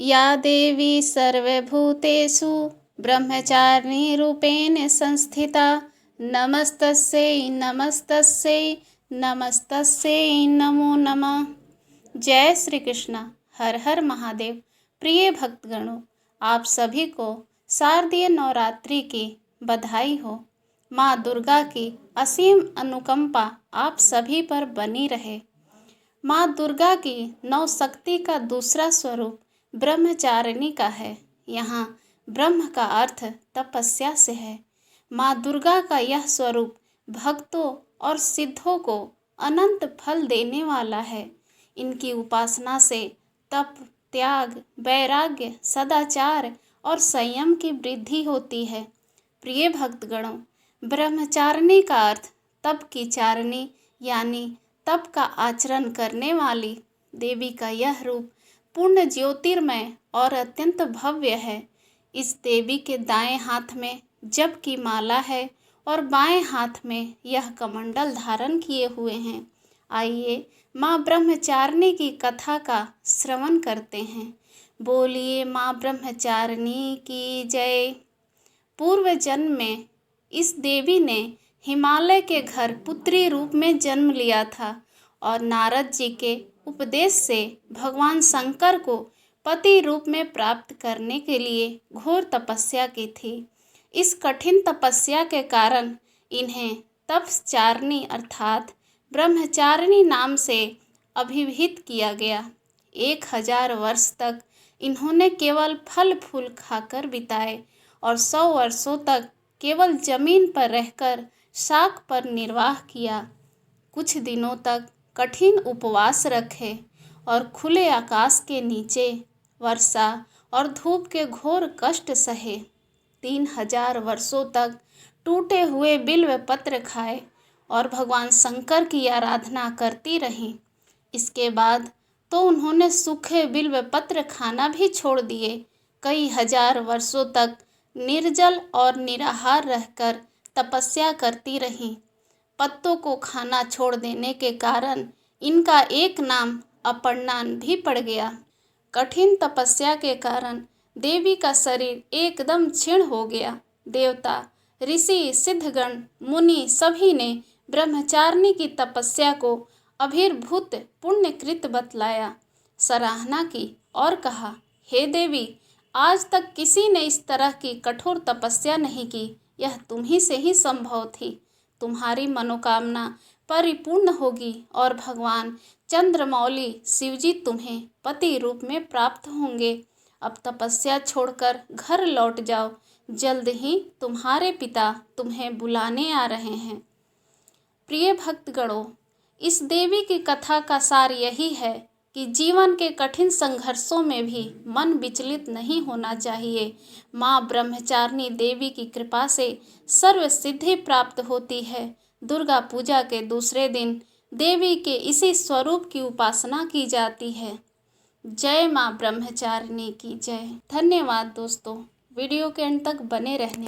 या देवी सर्वभूतेषु ब्रह्मचारिणीरूपेण संस्थिता नमस्तस्यै नमस्तस्यै नमस्तस्यै नमो नमः। जय श्री कृष्ण। हर हर महादेव। प्रिय भक्तगणों, आप सभी को शारदीय नवरात्रि की बधाई हो। माँ दुर्गा की असीम अनुकंपा आप सभी पर बनी रहे। माँ दुर्गा की नौ शक्ति का दूसरा स्वरूप ब्रह्मचारिणी का है। यहाँ ब्रह्म का अर्थ तपस्या से है। माँ दुर्गा का यह स्वरूप भक्तों और सिद्धों को अनंत फल देने वाला है। इनकी उपासना से तप, त्याग, वैराग्य, सदाचार और संयम की वृद्धि होती है। प्रिय भक्तगणों, ब्रह्मचारिणी का अर्थ तप की चारिणी यानी तप का आचरण करने वाली देवी का यह रूप पूर्ण ज्योतिर्मय और अत्यंत भव्य है। इस देवी के दाएं हाथ में जप की माला है और बाएं हाथ में यह कमंडल धारण किए हुए हैं। आइए माँ ब्रह्मचारिणी की कथा का श्रवण करते हैं। बोलिए माँ ब्रह्मचारिणी की जय। पूर्व जन्म में इस देवी ने हिमालय के घर पुत्री रूप में जन्म लिया था और नारद जी के उपदेश से भगवान शंकर को पति रूप में प्राप्त करने के लिए घोर तपस्या की थी। इस कठिन तपस्या के कारण इन्हें तपचारिणी अर्थात ब्रह्मचारिणी नाम से अभिहित किया गया। 1000 वर्ष तक इन्होंने केवल फल फूल खाकर बिताए और 100 वर्षों तक केवल जमीन पर रहकर शाक पर निर्वाह किया। कुछ दिनों तक कठिन उपवास रखे और खुले आकाश के नीचे वर्षा और धूप के घोर कष्ट सहे। 3000 वर्षों तक टूटे हुए बिल्व पत्र खाए और भगवान शंकर की आराधना करती रहीं। इसके बाद तो उन्होंने सूखे बिल्व पत्र खाना भी छोड़ दिए। कई हजार वर्षों तक निर्जल और निराहार रहकर तपस्या करती रहीं। पत्तों को खाना छोड़ देने के कारण इनका एक नाम अपर्णा भी पड़ गया। कठिन तपस्या के कारण देवी का शरीर एकदम क्षीण हो गया। देवता, ऋषि, सिद्धगण, मुनि सभी ने ब्रह्मचारिणी की तपस्या को अभिर्भूत पुण्यकृत बतलाया, सराहना की और कहा, हे देवी, आज तक किसी ने इस तरह की कठोर तपस्या नहीं की। यह तुम्ही से ही संभव थी। तुम्हारी मनोकामना परिपूर्ण होगी और भगवान चंद्रमौली शिवजी तुम्हें पति रूप में प्राप्त होंगे। अब तपस्या छोड़कर घर लौट जाओ। जल्द ही तुम्हारे पिता तुम्हें बुलाने आ रहे हैं। प्रिय भक्तगणों, इस देवी की कथा का सार यही है कि जीवन के कठिन संघर्षों में भी मन विचलित नहीं होना चाहिए। माँ ब्रह्मचारिणी देवी की कृपा से सर्व सिद्धि प्राप्त होती है। दुर्गा पूजा के दूसरे दिन देवी के इसी स्वरूप की उपासना की जाती है। जय माँ ब्रह्मचारिणी की जय। धन्यवाद दोस्तों, वीडियो के अंत तक बने रहने